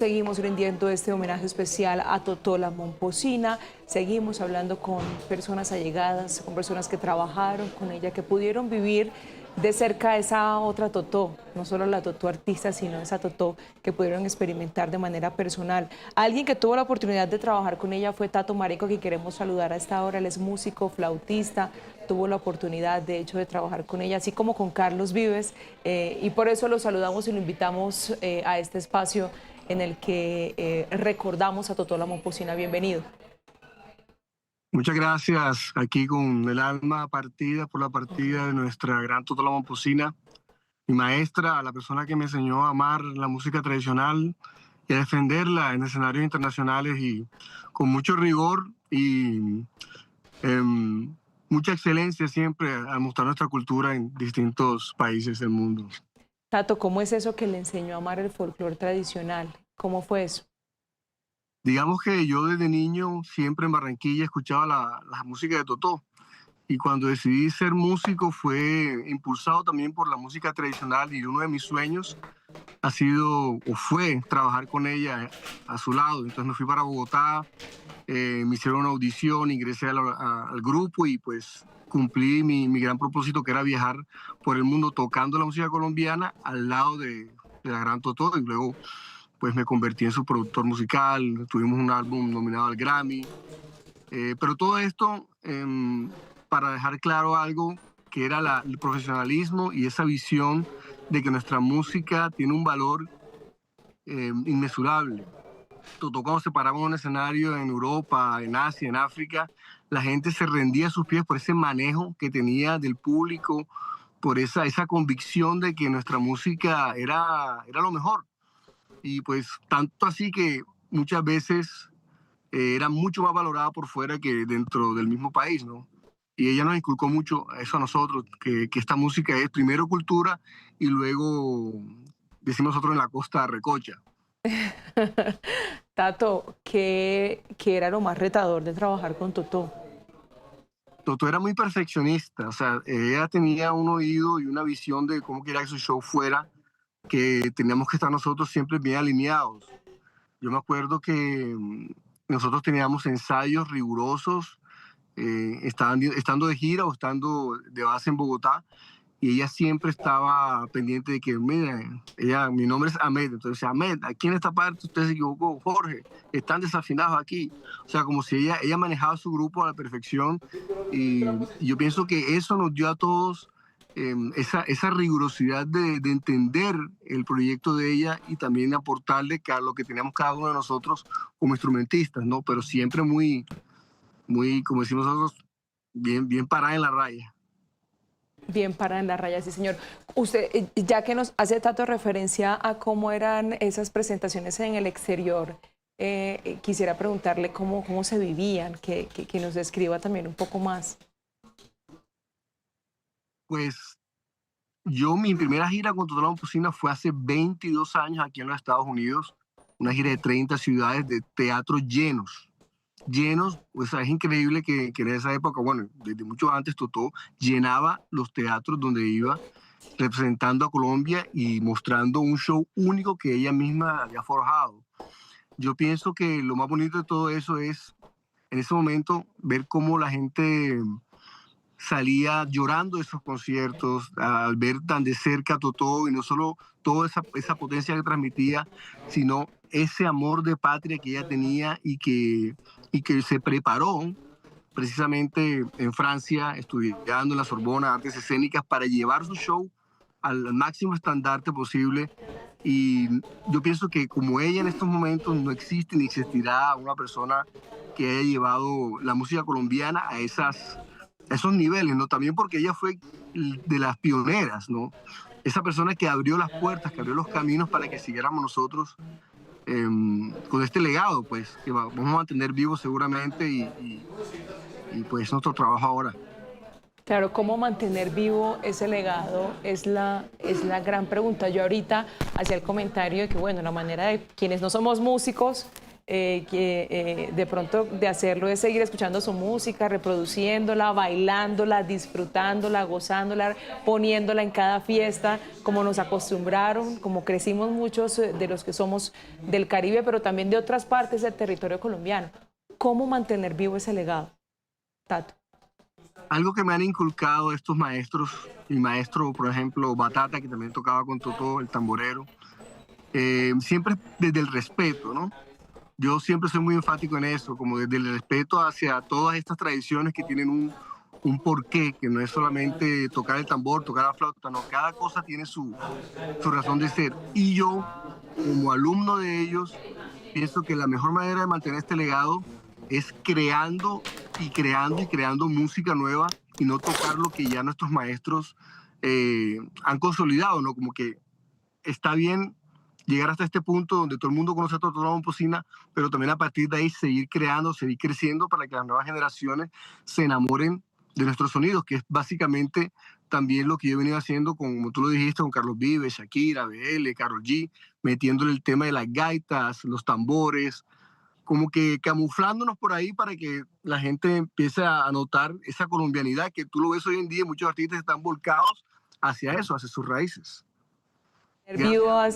Seguimos rindiendo este homenaje especial a Totó la Momposina. Seguimos hablando con personas allegadas, con personas que trabajaron con ella, que pudieron vivir de cerca esa otra Totó, no solo la Totó artista, sino esa Totó que pudieron experimentar de manera personal. Alguien que tuvo la oportunidad de trabajar con ella fue Tato Marenco, que queremos saludar a esta hora. Él es músico, flautista, tuvo la oportunidad de hecho de trabajar con ella, así como con Carlos Vives, y por eso lo saludamos y lo invitamos a este espacio en el que recordamos a Totó la Momposina. Bienvenido. Muchas gracias, aquí con el alma partida por la partida de nuestra gran Totó la Momposina, mi maestra, la persona que me enseñó a amar la música tradicional y a defenderla en escenarios internacionales, y con mucho rigor y mucha excelencia siempre al mostrar nuestra cultura en distintos países del mundo. Tato, ¿cómo es eso que le enseñó a amar el folclore tradicional? ¿Cómo fue eso? Digamos que yo desde niño siempre en Barranquilla escuchaba la música de Totó, y cuando decidí ser músico fue impulsado también por la música tradicional, y uno de mis sueños ha sido o fue trabajar con ella a su lado. Entonces me fui para Bogotá, me hicieron una audición, ingresé al grupo y pues cumplí mi gran propósito, que era viajar por el mundo tocando la música colombiana al lado de la gran Totó, y luego pues me convertí en su productor musical. Tuvimos un álbum nominado al Grammy, pero todo esto para dejar claro algo, que era el profesionalismo y esa visión de que nuestra música tiene un valor inmesurable. Totó, cuando se paraba en un escenario en Europa, en Asia, en África, la gente se rendía a sus pies por ese manejo que tenía del público, por esa convicción de que nuestra música era lo mejor. Y pues tanto así que muchas veces era mucho más valorada por fuera que dentro del mismo país, ¿no? Y ella nos inculcó mucho eso a nosotros, que esta música es primero cultura y luego, decimos nosotros en la costa, recocha. Tato, ¿qué era lo más retador de trabajar con Totó? Totó era muy perfeccionista, o sea, ella tenía un oído y una visión de cómo quería que su show fuera, que teníamos que estar nosotros siempre bien alineados. Yo me acuerdo que nosotros teníamos ensayos rigurosos, estando de gira o estando de base en Bogotá, y ella siempre estaba pendiente de que, mira, mi nombre es Ahmed, entonces Ahmed, aquí en esta parte usted se equivocó, Jorge, están desafinados aquí. O sea, como si ella manejaba su grupo a la perfección, y yo pienso que eso nos dio a todos esa rigurosidad de entender el proyecto de ella, y también aportarle a lo que teníamos cada uno de nosotros como instrumentistas, ¿no? Pero siempre muy, como decimos nosotros, bien parada en la raya. Bien parada en la raya, sí, señor. Usted, ya que nos hace tanto referencia a cómo eran esas presentaciones en el exterior, quisiera preguntarle cómo se vivían, que nos describa también un poco más. Pues mi primera gira con Totó la Momposina fue hace 22 años aquí en los Estados Unidos, una gira de 30 ciudades de teatros llenos. O sea, es increíble que en esa época, bueno, desde mucho antes, Totó llenaba los teatros donde iba, representando a Colombia y mostrando un show único que ella misma había forjado. Yo pienso que lo más bonito de todo eso es, en ese momento, ver cómo la gente salía llorando de esos conciertos al ver tan de cerca a Totó, y no solo toda esa potencia que transmitía, sino ese amor de patria que ella tenía, y que se preparó precisamente en Francia, estudiando en la Sorbona Artes Escénicas, para llevar su show al máximo estandarte posible, Y yo pienso que como ella en estos momentos no existe ni existirá una persona que haya llevado la música colombiana a esos niveles, ¿no? También porque ella fue de las pioneras, ¿no? Esa persona que abrió las puertas, que abrió los caminos para que siguiéramos nosotros con este legado, pues, que vamos a mantener vivo seguramente y pues nuestro trabajo ahora. Claro, ¿cómo mantener vivo ese legado? Es la gran pregunta. Yo ahorita hacía el comentario de que, bueno, la manera de quienes no somos músicos, de pronto de hacerlo es seguir escuchando su música, reproduciéndola, bailándola, disfrutándola, gozándola, poniéndola en cada fiesta, como nos acostumbraron, como crecimos muchos de los que somos del Caribe, pero también de otras partes del territorio colombiano. ¿Cómo mantener vivo ese legado, Tato? Algo que me han inculcado estos maestros, mi maestro, por ejemplo, Batata, que también tocaba con Totó, el tamborero, siempre desde el respeto, ¿no? Yo siempre soy muy enfático en eso, como desde el respeto hacia todas estas tradiciones que tienen un porqué, que no es solamente tocar el tambor, tocar la flauta, no, cada cosa tiene su razón de ser. Y yo, como alumno de ellos, pienso que la mejor manera de mantener este legado es creando y creando y creando música nueva y no tocar lo que ya nuestros maestros han consolidado, ¿no? Como que está bien llegar hasta este punto donde todo el mundo conoce a Totó la Momposina, pero también a partir de ahí seguir creando, seguir creciendo para que las nuevas generaciones se enamoren de nuestros sonidos, que es básicamente también lo que yo he venido haciendo, como tú lo dijiste, con Carlos Vives, Shakira, BL, Karol G, metiéndole el tema de las gaitas, los tambores, como que camuflándonos por ahí para que la gente empiece a notar esa colombianidad que tú lo ves hoy en día, muchos artistas están volcados hacia eso, hacia sus raíces. Vivas,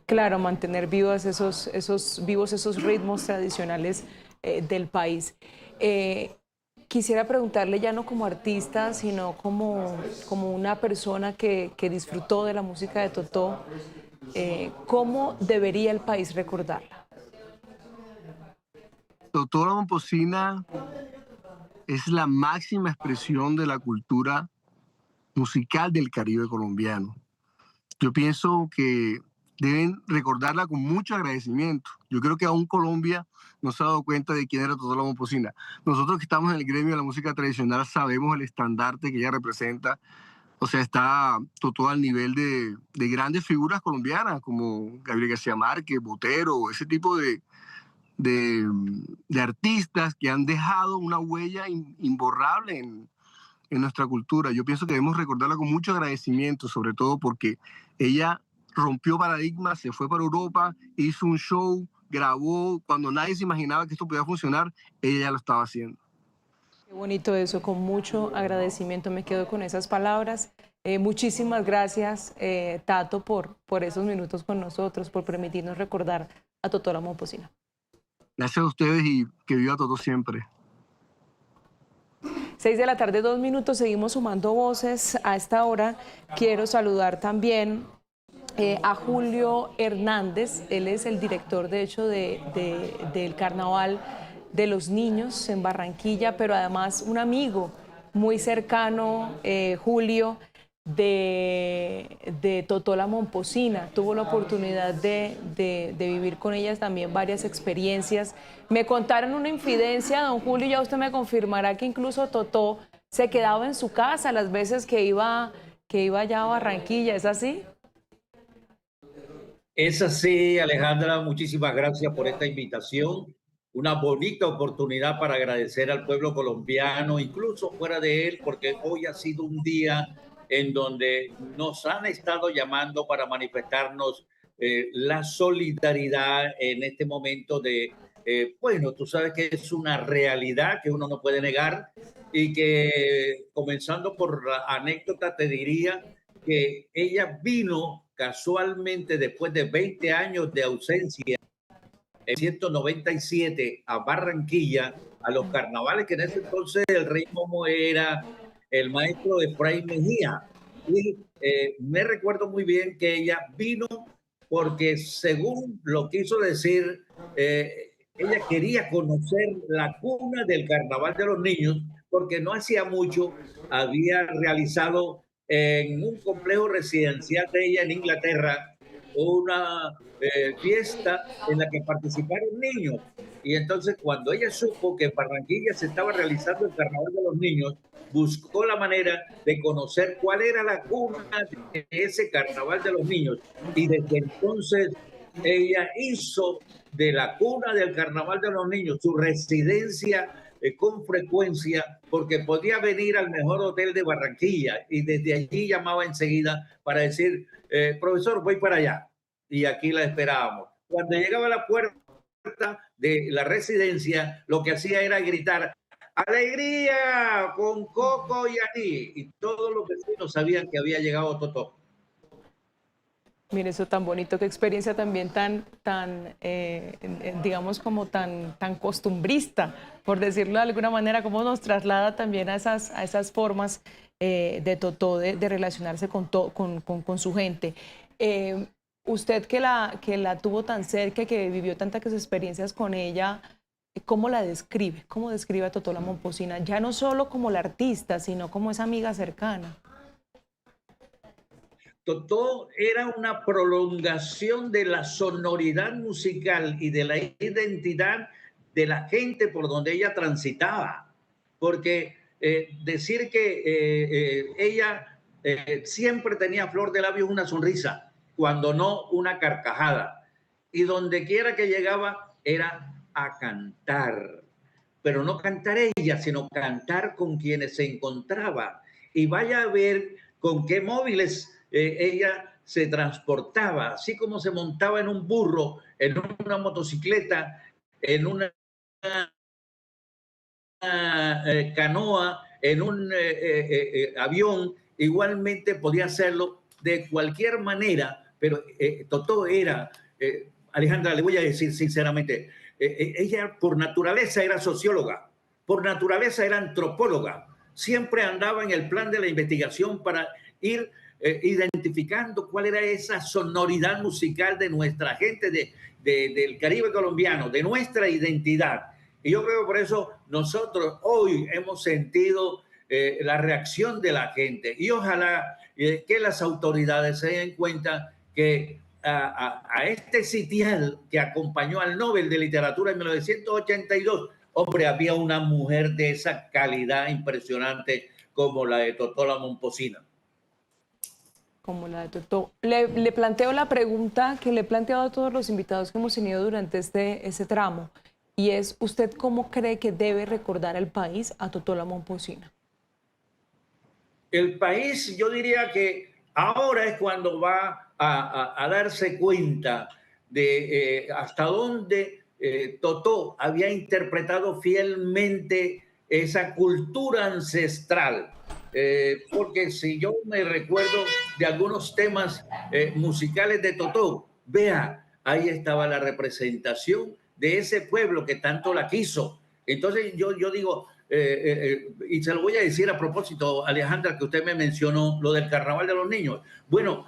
claro, mantener vivos esos ritmos tradicionales del país. Quisiera preguntarle ya no como artista, sino como una persona que disfrutó de la música de Totó, ¿cómo debería el país recordarla? Totó la Momposina es la máxima expresión de la cultura musical del Caribe colombiano. Yo pienso que deben recordarla con mucho agradecimiento. Yo creo que aún Colombia no se ha dado cuenta de quién era Totó la Momposina. Nosotros que estamos en el gremio de la música tradicional sabemos el estandarte que ella representa. O sea, está Totó al nivel de grandes figuras colombianas como Gabriel García Márquez, Botero, ese tipo de artistas que han dejado una huella imborrable en nuestra cultura. Yo pienso que debemos recordarla con mucho agradecimiento, sobre todo porque ella rompió paradigmas, se fue para Europa, hizo un show, grabó, cuando nadie se imaginaba que esto podía funcionar, ella ya lo estaba haciendo. Qué bonito eso, con mucho agradecimiento me quedo con esas palabras. Muchísimas gracias, Tato, por esos minutos con nosotros, por permitirnos recordar a Totó la Momposina. Gracias a ustedes y que viva Totó siempre. 6 de la tarde, 2 minutos, seguimos sumando voces a esta hora. Quiero saludar también a Julio Hernández, él es el director de hecho del Carnaval de los Niños en Barranquilla, pero además un amigo muy cercano, Julio, de Totó la Momposina. Tuvo la oportunidad de vivir con ellas también varias experiencias. Me contaron una infidencia, don Julio, ya usted me confirmará que incluso Totó se quedaba en su casa las veces que iba allá a Barranquilla, ¿es así? Es así, Alejandra, muchísimas gracias por esta invitación. Una bonita oportunidad para agradecer al pueblo colombiano, incluso fuera de él, porque hoy ha sido un día en donde nos han estado llamando para manifestarnos la solidaridad en este momento de, bueno, tú sabes que es una realidad que uno no puede negar y que, comenzando por la anécdota, te diría que ella vino casualmente después de 20 años de ausencia en 197 a Barranquilla, a los carnavales, que en ese entonces el rey Momo era el maestro Efraín Mejía. Y me recuerdo muy bien que ella vino porque, según lo quiso decir, ella quería conocer la cuna del Carnaval de los Niños, porque no hacía mucho había realizado en un complejo residencial de ella en Inglaterra una fiesta en la que participaron niños. Y entonces cuando ella supo que en Barranquilla se estaba realizando el Carnaval de los Niños, buscó la manera de conocer cuál era la cuna de ese Carnaval de los Niños. Y desde entonces ella hizo de la cuna del Carnaval de los Niños su residencia con frecuencia, porque podía venir al mejor hotel de Barranquilla y desde allí llamaba enseguida para decir, profesor, voy para allá. Y aquí la esperábamos. Cuando llegaba a la puerta de la residencia, lo que hacía era gritar, ¡alegría! Con Coco y Aní. Y todos los vecinos sabían que había llegado Totó. Mire, eso tan bonito, qué experiencia también digamos, como tan costumbrista, por decirlo de alguna manera, cómo nos traslada también a esas formas de Totó de relacionarse con su gente. Usted que la tuvo tan cerca, que vivió tantas experiencias con ella, ¿cómo la describe? ¿Cómo describe a Totó la Momposina? Ya no solo como la artista, sino como esa amiga cercana. Totó era una prolongación de la sonoridad musical y de la identidad de la gente por donde ella transitaba. Porque decir que ella siempre tenía a flor de labios una sonrisa, cuando no una carcajada. Y donde quiera que llegaba era a cantar. Pero no cantar ella, sino cantar con quienes se encontraba. Y vaya a ver con qué móviles ella se transportaba, así como se montaba en un burro, en una motocicleta, en una canoa, en un avión, igualmente podía hacerlo de cualquier manera, pero Totó era, Alejandra, le voy a decir sinceramente, ella por naturaleza era socióloga, por naturaleza era antropóloga, siempre andaba en el plan de la investigación para ir identificando cuál era esa sonoridad musical de nuestra gente del Caribe colombiano, de nuestra identidad. Y yo creo que por eso nosotros hoy hemos sentido la reacción de la gente y ojalá que las autoridades se den cuenta que a este sitial que acompañó al Nobel de Literatura en 1982, hombre, había una mujer de esa calidad impresionante como la de Totó la Momposina. Como la de Totó. Le planteo la pregunta que le he planteado a todos los invitados que hemos tenido durante este tramo, y es, ¿usted cómo cree que debe recordar el país a Totó la Momposina? El país, yo diría que ahora es cuando va a darse cuenta de hasta dónde Totó había interpretado fielmente esa cultura ancestral. Porque si yo me recuerdo de algunos temas musicales de Totó, vea, ahí estaba la representación de ese pueblo que tanto la quiso. Entonces yo digo, y se lo voy a decir a propósito, Alejandra, que usted me mencionó lo del Carnaval de los Niños. Bueno,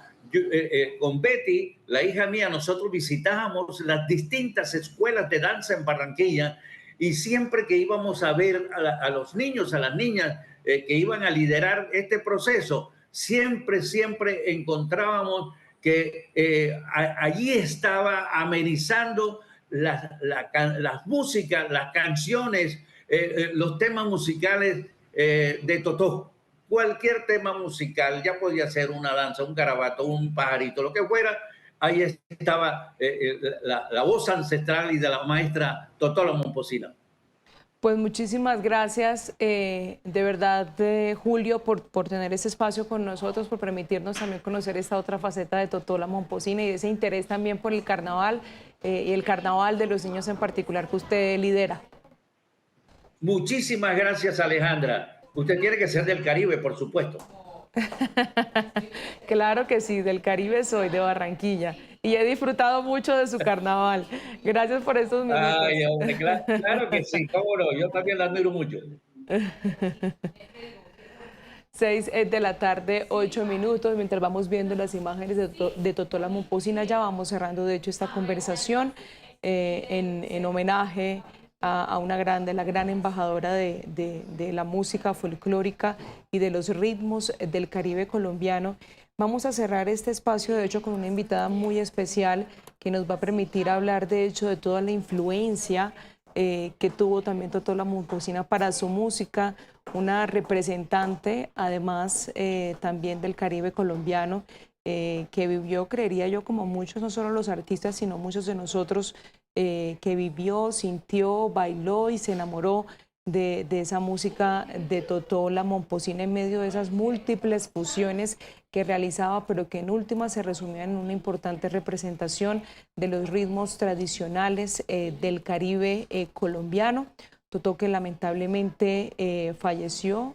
con Betty, la hija mía, nosotros visitábamos las distintas escuelas de danza en Barranquilla y siempre que íbamos a ver a los niños, a las niñas que iban a liderar este proceso, siempre encontrábamos que allí estaba amenizando las músicas, las canciones, los temas musicales de Totó. Cualquier tema musical, ya podía ser una danza, un garabato, un pajarito, lo que fuera, ahí estaba la voz ancestral y de la maestra Totó la Momposina. Pues muchísimas gracias, de verdad, Julio, por tener ese espacio con nosotros, por permitirnos también conocer esta otra faceta de Totó la Momposina y ese interés también por el carnaval y el carnaval de los niños en particular que usted lidera. Muchísimas gracias, Alejandra. Usted tiene que ser del Caribe, por supuesto. Claro que sí, del Caribe soy, de Barranquilla, y he disfrutado mucho de su carnaval. Gracias por estos minutos. Ay, hombre, claro que sí, cómo no, yo también la admiro mucho. 6 de la tarde, 8 minutos, mientras vamos viendo las imágenes de Totó la Momposina, ya vamos cerrando de hecho esta conversación en homenaje a una la gran embajadora de la música folclórica y de los ritmos del Caribe colombiano. Vamos a cerrar este espacio, de hecho, con una invitada muy especial que nos va a permitir hablar, de hecho, de toda la influencia que tuvo también Totó la Momposina para su música, una representante, además, también del Caribe colombiano, que vivió, creería yo, como muchos, no solo los artistas, sino muchos de nosotros, que vivió, sintió, bailó y se enamoró de esa música de Totó la Momposina en medio de esas múltiples fusiones que realizaba, pero que en última se resumían en una importante representación de los ritmos tradicionales del Caribe colombiano. Totó, que lamentablemente falleció,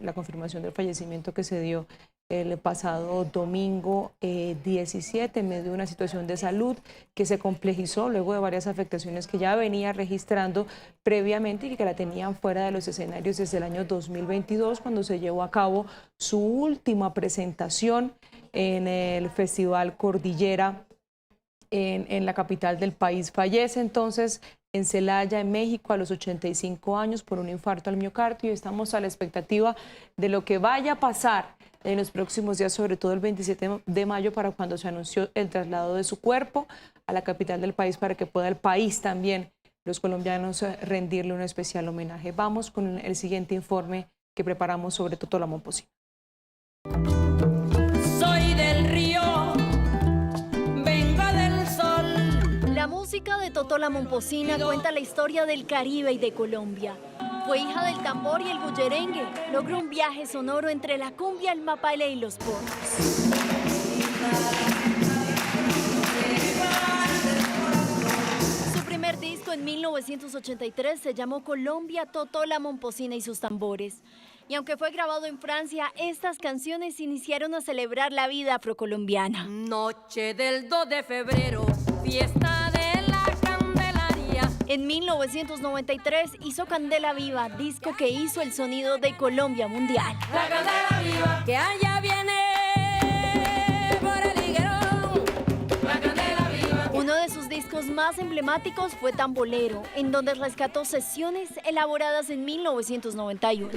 la confirmación del fallecimiento que se dio el pasado domingo 17 en medio de una situación de salud que se complejizó luego de varias afectaciones que ya venía registrando previamente y que la tenían fuera de los escenarios desde el año 2022, cuando se llevó a cabo su última presentación en el Festival Cordillera en la capital del país. Fallece entonces en Celaya, en México, a los 85 años por un infarto al miocardio, y estamos a la expectativa de lo que vaya a pasar en los próximos días, sobre todo el 27 de mayo, para cuando se anunció el traslado de su cuerpo a la capital del país, para que pueda el país también, los colombianos, rendirle un especial homenaje. Vamos con el siguiente informe que preparamos sobre Totó la Momposina. Soy del río, vengo del sol. La música de Totó la Momposina cuenta la historia del Caribe y de Colombia. Fue hija del tambor y el bullerengue. Logró un viaje sonoro entre la cumbia, el mapalé y los porros. Su primer disco en 1983 se llamó Colombia, Totó la Momposina y sus tambores. Y aunque fue grabado en Francia, estas canciones iniciaron a celebrar la vida afrocolombiana. Noche del 2 de febrero, fiesta de la Candelaria. En 1993 hizo Candela Viva, disco que hizo el sonido de Colombia mundial. La candela viva, que allá viene por el higuerón. La candela viva. Uno de sus discos más emblemáticos fue Tambolero, en donde rescató sesiones elaboradas en 1991.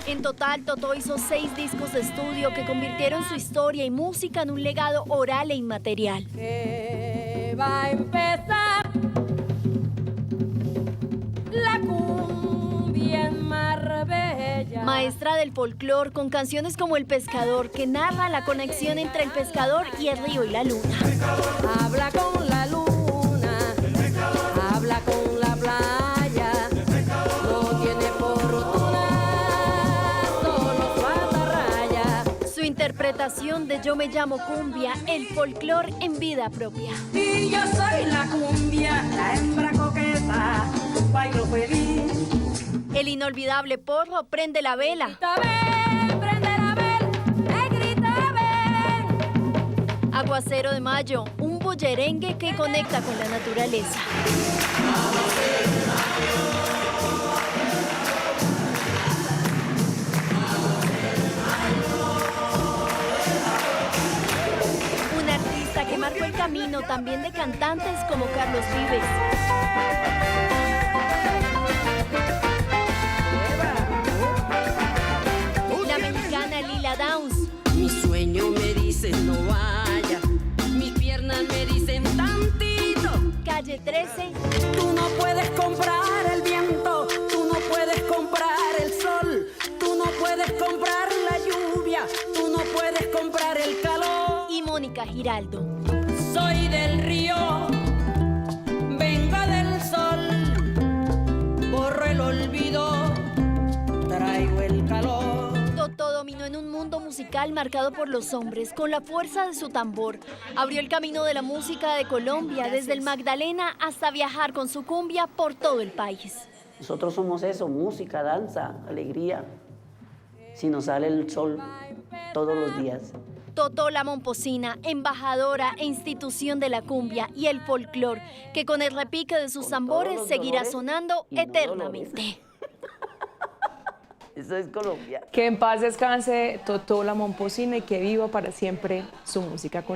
En total, Totó hizo 6 discos de estudio que convirtieron su historia y música en un legado oral e inmaterial. Que va a empezar la cumbia en Marbella. Maestra del folclor, con canciones como El Pescador, que narra la conexión entre el pescador y el río y la luna. Habla con la luna, habla con la playa, no tiene fortuna, solo su atarraya. Su interpretación de Yo me llamo cumbia, el folclor en vida propia. Y yo soy la cumbia, la hembra coqueta, bailo feliz. El inolvidable porro Prende la Vela. Grita, ven, prende la vela, grita, ven. Aguacero de Mayo, un bullerengue que conecta con la naturaleza. Un artista que marcó el camino también de cantantes como Carlos Vives. La mexicana Lila Downs. Mi sueño me dice no vaya, mis piernas me dicen tantito. Calle 13. Tú no puedes comprar el viento, tú no puedes comprar el sol, tú no puedes comprar la lluvia, tú no puedes comprar el calor. Y Mónica Giraldo. Soy del río, vengo del sol, borro el olvido, traigo el calor. Totó dominó en un mundo musical marcado por los hombres, con la fuerza de su tambor. Abrió el camino de la música de Colombia, desde el Magdalena hasta viajar con su cumbia por todo el país. Nosotros somos eso, música, danza, alegría. Si nos sale el sol todos los días. Totó la Momposina, embajadora e institución de la cumbia y el folclor, que con el repique de sus tambores seguirá sonando eternamente. Eso es Colombia. Que en paz descanse Totó la Momposina y que viva para siempre su música.